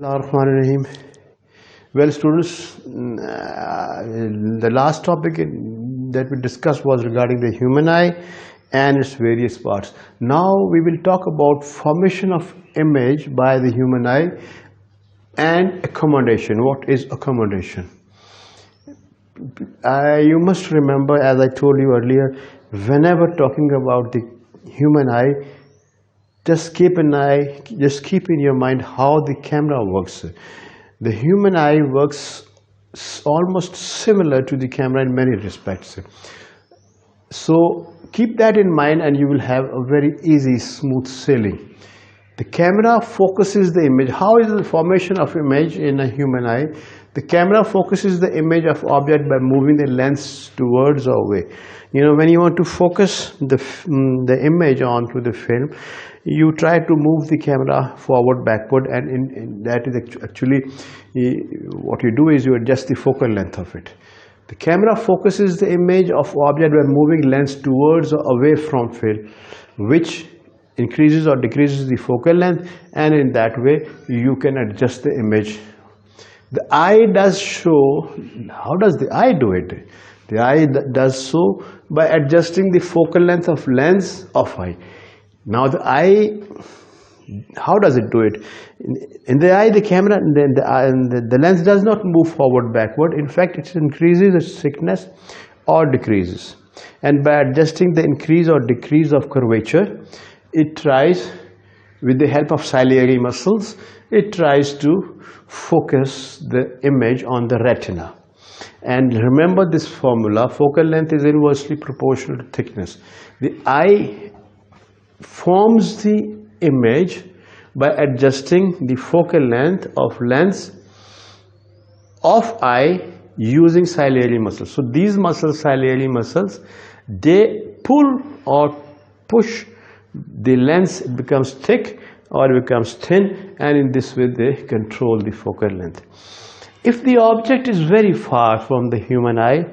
Bismillahirrahmanirrahim. Well, students, the last topic that we discussed was regarding the human eye and its various parts. Now we will talk about formation of image by the human eye and accommodation. What is accommodation? You must remember, as I told you earlier, whenever talking about the human eye, just keep in your mind how the camera works. The human eye works almost similar to the camera in many respects. So keep that in mind and you will have a very easy, smooth sailing. The camera focuses the image. How is the formation of image in a human eye? The camera focuses the image of object by moving the lens towards or away. When you want to focus the image onto the film, you try to move the camera forward, backward, and that is actually what you do is you adjust the focal length of it. The camera focuses the image of object by moving lens towards or away from film, which increases or decreases the focal length, and in that way you can adjust the image. The eye does show. How does the eye do it? The eye does so by adjusting the focal length of lens of eye. Now the eye, how does it do it? In the eye, the camera, the lens does not move forward, backward. In fact, it increases its thickness or decreases. And by adjusting the increase or decrease of curvature, it tries, with the help of ciliary muscles, it tries to focus the image on the retina. And remember this formula: focal length is inversely proportional to thickness. The eye forms the image by adjusting the focal length of lens of eye using ciliary muscles. So these muscles, ciliary muscles, they pull or push the lens. It becomes thick or it becomes thin, and in this way they control the focal length. If the object is very far from the human eye,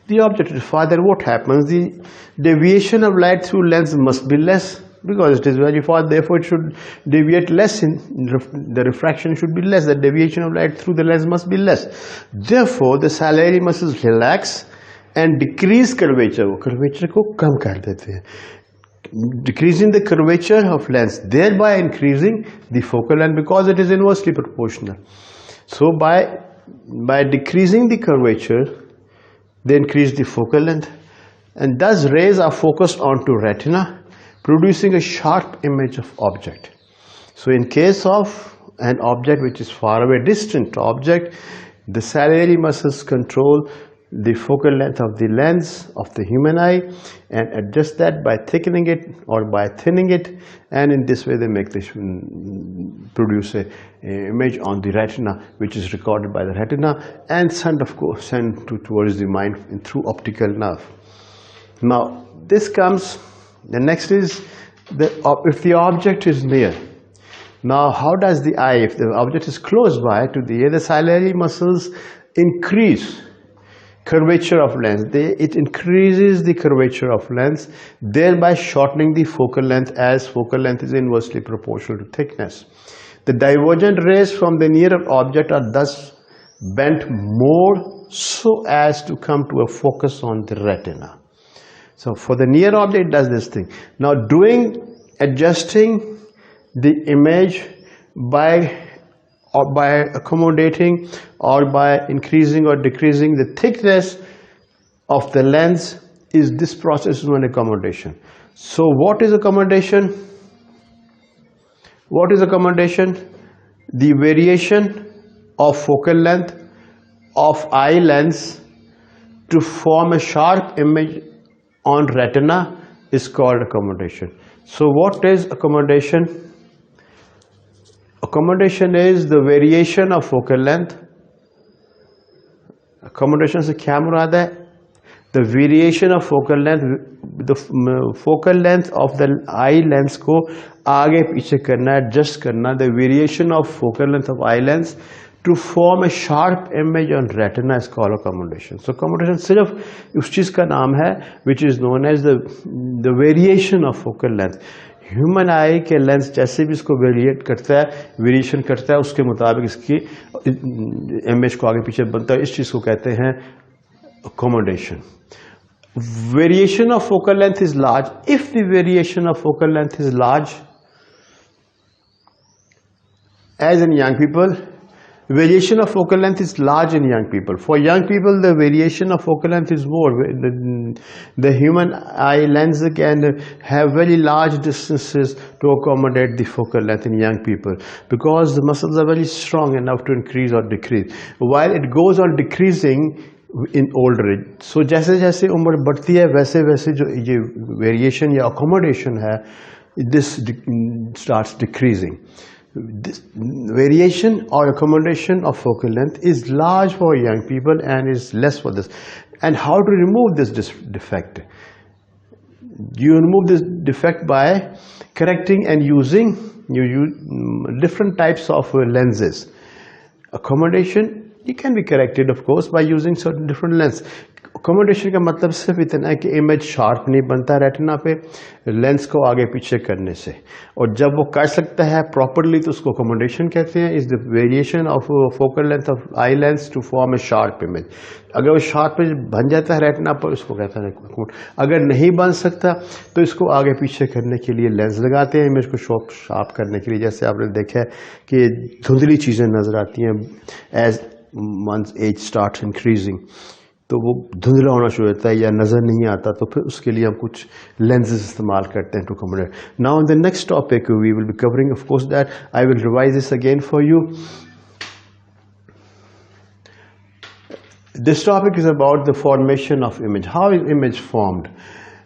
the object is far, then what happens? The deviation of light through lens must be less, because it is very far, therefore it should deviate less. The refraction should be less, the deviation of light through the lens must be less. Therefore the ciliary muscles relax and decrease curvature. Curvature को कम कर देते हैं, decreasing the curvature of lens, thereby increasing the focal length, because it is inversely proportional. So by decreasing the curvature, they increase the focal length, and thus rays are focused onto retina, producing a sharp image of object. So in case of an object which is far away, distant object, the ciliary muscles control the focal length of the lens of the human eye and adjust that by thickening it or by thinning it, and in this way they make this produce a image on the retina, which is recorded by the retina and sent towards the mind through optical nerve. Now this comes, the next is if the object is near. Now how does the eye, if the object is close by to the ear, the ciliary muscles increase curvature of lens. It increases the curvature of lens, thereby shortening the focal length, as focal length is inversely proportional to thickness. The divergent rays from the nearer object are thus bent more so as to come to a focus on the retina. So for the near object it does this thing. Now adjusting the image by accommodating or by increasing or decreasing the thickness of the lens, this process is known as accommodation. So what is accommodation? What is accommodation? The variation of focal length of eye lens to form a sharp image on retina is called accommodation. So what is accommodation? Accommodation is the variation of focal length. Accommodation से क्या मुराद है? The variation of focal length, the focal length of the eye lens को आगे पीछे करना, adjust करना. The variation of focal length of eye lens to form a sharp image on retina is called accommodation. So accommodation सिर्फ उस चीज़ का नाम है which is known as the variation of focal length. Human आई के lens जैसे भी इसको variate करता है, वेरिएशन करता है, उसके मुताबिक इसकी इमेज को आगे पीछे बनता है। इस चीज़ को कहते हैं accommodation. Variation of focal length is large. If the variation of focal length is large, as in young people, variation of focal length is large in young people. For young people, the variation of focal length is more. The human eye lens can have very large distances to accommodate the focal length in young people because the muscles are very strong enough to increase or decrease. While it goes on decreasing in older age. So जैसे जैसे उम्र बढ़ती है वैसे वैसे जो ये variation या accommodation है, this starts decreasing. This variation or accommodation of focal length is large for young people and is less for this. And how to remove this defect? You remove this defect by correcting and using different types of lenses. Accommodation, you can be corrected of course by using certain different lens. Accommodation का मतलब सिर्फ इतना है कि image sharp नहीं बनता retina पे lens को आगे पीछे करने से, और जब वो कर सकता है प्रॉपरली तो उसको accommodation कहते हैं. Is the variation of focal length of eye lens to form a sharp image. अगर वो शार्प इमेज बन जाता है रेटिना पर, उसको कहते हैं. अगर नहीं बन सकता तो इसको आगे पीछे करने के लिए लेंस लगाते हैं इमेज को शार्प करने के लिए. जैसे आपने देखा है कि धुंधली चीज़ें नज़र आती हैं as one's age starts increasing, तो वो धुंधला होना शुरू होता है या नज़र नहीं आता, तो फिर उसके लिए हम कुछ लेंसेज इस्तेमाल करते हैं to accommodate. Now in the next topic we will be covering of course that I will revise this again for you. This topic is about the formation of image. How is image formed?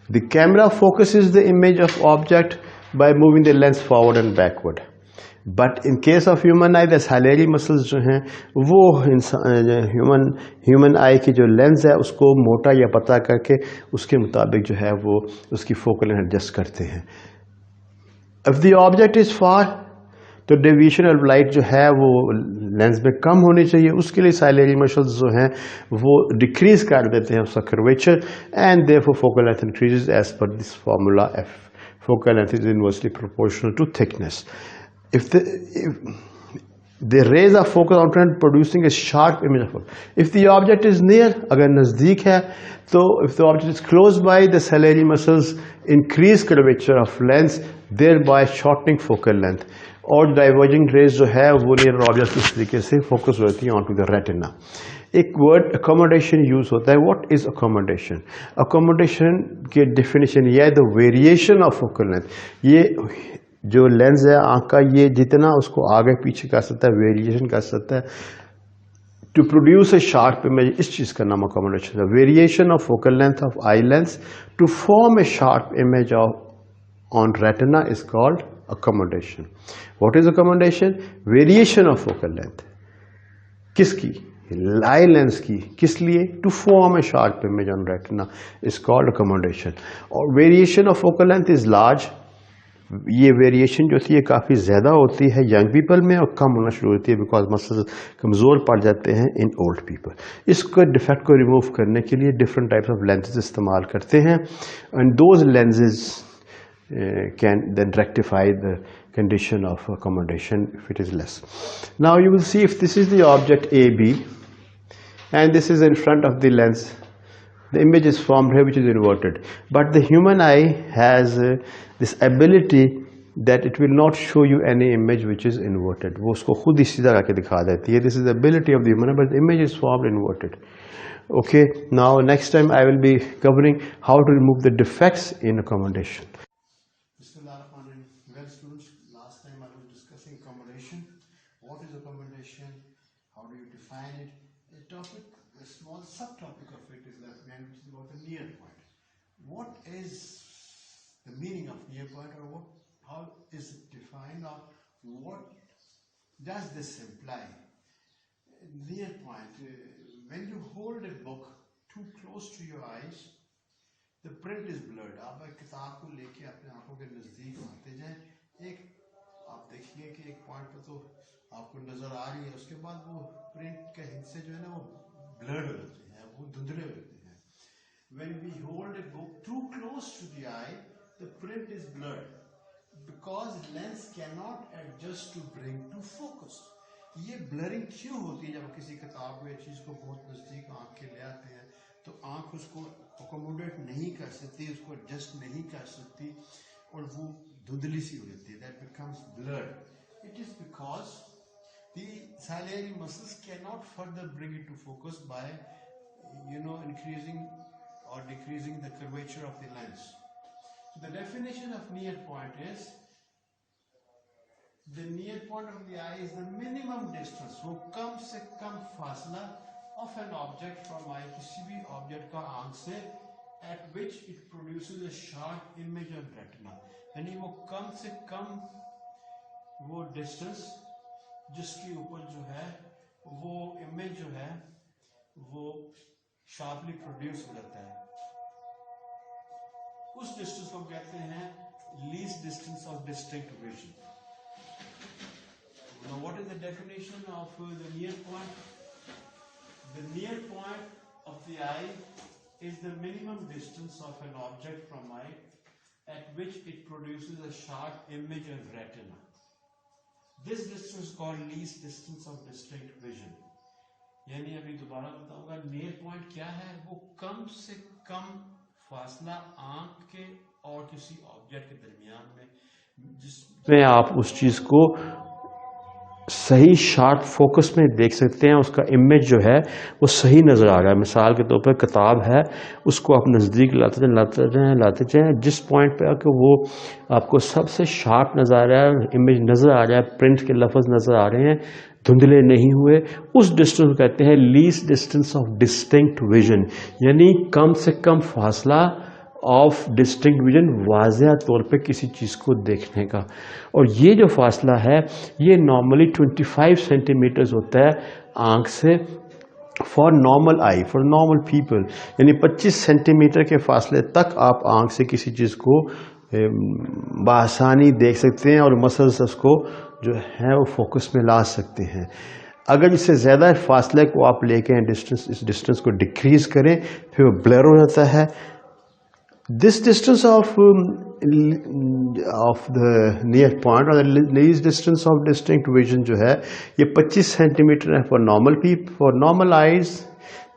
The camera focuses the image of object by moving the lens forward and backward. But in case of human eye, the ciliary muscles जो हैं वो human eye की जो lens है उसको मोटा या पतला करके उसके मुताबिक जो है वो उसकी फोकल लेंथ एडजस्ट करते हैं. If the object is far, तो डेविएशन ऑफ लाइट जो है वो लेंस में कम होनी चाहिए. उसके लिए साइलेरी मसल्स जो हैं वो डिक्रीज कर देते हैं उसका curvature, and therefore focal length increases as पर this formula F. Focal length is inversely proportional to thickness. If the rays are focused outward producing a sharp image of focal. If the object is near, अगर नज़दीक है तो if the object is close by, the ciliary muscles increase curvature of lens, thereby shortening focal length. और diverging rays जो है वो near object इस तरीके से focus होती हैं onto the retina. एक वर्ड accommodation यूज होता है. What is accommodation? Accommodation की definition यह है the variation of focal length. ये जो लेंस है आँख का, ये जितना उसको आगे पीछे कर सकता है, वेरिएशन कर सकता है to produce a sharp image, इस चीज़ का नाम अकोमोडेशन है. Variation of focal length of eye lens to form a sharp image of on retina is called accommodation. What is accommodation? Variation of focal length. किसकी? Eye lens की. किस लिए? To form a sharp image on retina is called accommodation. और variation of focal length is large. ये variation जो थी ये काफ़ी ज़्यादा होती है यंग पीपल में और कम होना शुरू होती है बिकॉज मसल्स कमज़ोर पड़ जाते हैं इन ओल्ड पीपल. इसको डिफेक्ट को रिमूव करने के लिए डिफरेंट टाइप्स ऑफ लेंसेज इस्तेमाल करते हैं, and those lenses can then rectify the condition of accommodation if it is less. Now you will see if this is the object AB and this is in front of the lens, the image is formed here which is inverted, but the human eye has this ability that it will not show you any image which is inverted. वो उसको खुद ही सीधा करके दिखा देती है. This is the ability of the human eye, but the image is formed inverted. Okay, now next time I will be covering how to remove the defects in accommodation. Well students, last time I was discussing accommodation. What is accommodation? How do you define it? A small subtopic of it is left behind, which is about the near point. What is the meaning of near point, or how is it defined, or what does this imply? Near point, when you hold a book too close to your eyes, the print is blurred. आप एक किताब को लेके अपने आंखों के नज़दीक आते जाएं, एक आप देखिए कि एक पॉइंट पर तो आपको नज़र आ रही है, उसके बाद वो प्रिंट के हिस्से जो है ना वो ब्लर्ड हो जाते हैं, वो धुंधले होते हैं. When we hold a book too close to the eye, the print is blurred. because lens cannot adjust to bring to focus. ये ब्लरिंग क्यों होती है? जब किसी किताब में चीज को बहुत नजदीक आंख के ले आते हैं तो आंख उसको अकोमोडेट नहीं कर सकती, उसको एडजस्ट नहीं कर सकती और वो धुंधली सी हो जाती है. That becomes blurred. It is because the ciliary muscles cannot further bring it to focus by increasing or decreasing the curvature of the lens. So the definition of near point is the near point of the eye is the minimum distance, वो कम से कम फासला of an object from eye, किसी भी object का आंख से, at which it produces a sharp image on retina. यानी वो कम से कम वो डिस्टेंस जिसके ऊपर जो है वो इमेज जो है वो शार्पली प्रोड्यूस हो जाता है, उस डिस्टेंस को कहते हैं least distance of distinct vision. Now what is the definition of the near point? The near point of the eye is the minimum distance of an object from eye at which it produces a sharp image on retina. This distance is called least distance of distinct vision. यानी अभी दोबारा बताऊंगा, near point क्या है? वो कम से कम फासला आंख के और किसी ऑब्जेक्ट के दरमियान में जिसमें आप उस चीज को सही शार्प फोकस में देख सकते हैं, उसका इमेज जो है वो सही नज़र आ रहा है. मिसाल के तौर पर किताब है, उसको आप नज़दीक लाते जाएं जिस पॉइंट पे आके वो आपको सबसे शार्प नज़र आ रहा है, इमेज नज़र आ रहा है, प्रिंट के लफ्ज़ नज़र आ रहे हैं, धुंधले नहीं हुए, उस डिस्टेंस को कहते हैं least distance of distinct vision. यानी कम से कम फासला ऑफ डिस्टिंक्ट विजन, वाज़ेह तौर पे किसी चीज़ को देखने का. और ये जो फासला है ये नॉर्मली 25 सेंटीमीटर्स होता है आंख से for normal I, for normal people. यानी 25 सेंटीमीटर के फासले तक आप आंख से किसी चीज़ को बआसानी देख सकते हैं और मसल्स उसको जो है वो फोकस में ला सकते हैं. अगर इससे ज़्यादा फासले को आप लेके इस डिस्टेंस को डिक्रीज करें फिर वो ब्लर हो जाता है. This distance of the near point or the least distance of distinct vision जो है ये 25 सेंटीमीटर है for normal eyes,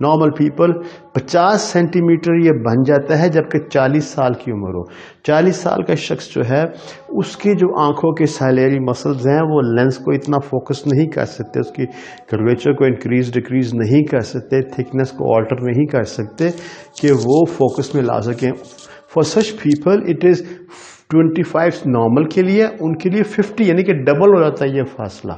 normal people. 50 centimetre ये बन जाता है जबकि 40 साल की उम्र हो. 40 साल का शख्स जो है उसकी जो आंखों के साइलेरी मसल्स हैं वो लेंस को इतना फोकस नहीं कर सकते, उसकी कर्वेचर को इंक्रीज डिक्रीज नहीं कर सकते, थिकनेस को ऑल्टर नहीं कर सकते कि वो फोकस में ला सकें. For such people it is 25 normal के लिए, उनके लिए 50 यानी कि डबल हो जाता है ये फासला.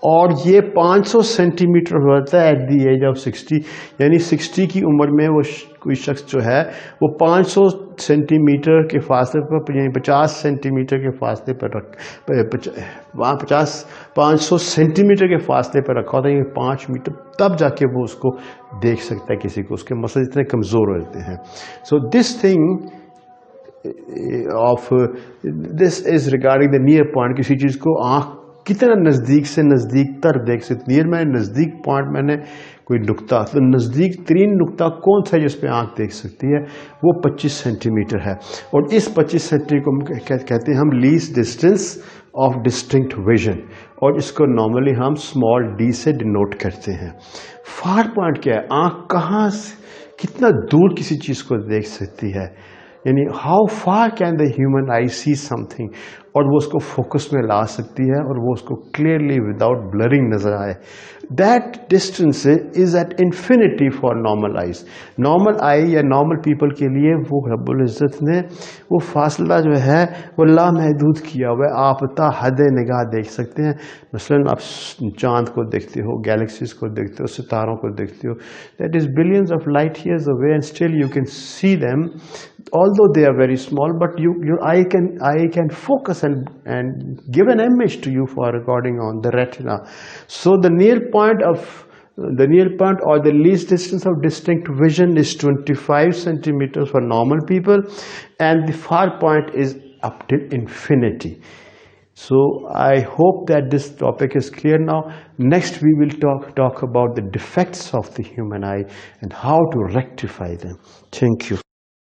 और ये 500 सेंटीमीटर हो जाता है एट दी एज ऑफ 60. यानी 60 की उम्र में वो कोई शख्स जो है वो 500 सेंटीमीटर के फासले पर, यानी 50 सेंटीमीटर के फासले पर 500 सेंटीमीटर के फासले पर रखा होता है, ये 5 मीटर, तब जाके वो उसको देख सकता है किसी को, उसके मसल इतने कमज़ोर होते हैं. So this thing of this is regarding the near point. किसी चीज़ को आँख कितना नज़दीक से नज़दीक तर देख सकते. नियर में नज़दीक पॉइंट मैंने कोई नुक्ता, तो नज़दीक तरीन नुक्ता कौन सा है जिस पे आँख देख सकती है? वो 25 सेंटीमीटर है. और इस 25 सेंटीमीटर को कहते हैं हम least distance of distinct vision, और इसको नॉर्मली हम स्मॉल डी से डिनोट करते हैं. फार पॉइंट क्या है? आँख कहाँ से कितना दूर किसी चीज़ को देख सकती है, यानी how far can the human I see something, और वो उसको फोकस में ला सकती है और वो उसको क्लियरली विदाउट ब्लरिंग नजर आए. That distance is at infinity for normal eyes. Normal eye या नॉर्मल पीपल के लिए वो रब्बुल इज़्ज़त ने वो फासला जो है वो लामहदूद किया हुआ है. आप हद निगाह देख सकते हैं. मसलन आप चांद को देखते हो, गैलेक्सीज को देखते हो, सितारों को देखते हो, that is billions of light years away and still you can see them, although they are very small, but your eye can focus and give an image to you for recording on the retina. So the near point or the least distance of distinct vision is 25 centimeters for normal people, and the far point is up till infinity. So I hope that this topic is clear now. Next we will talk about the defects of the human eye and how to rectify them. Thank you.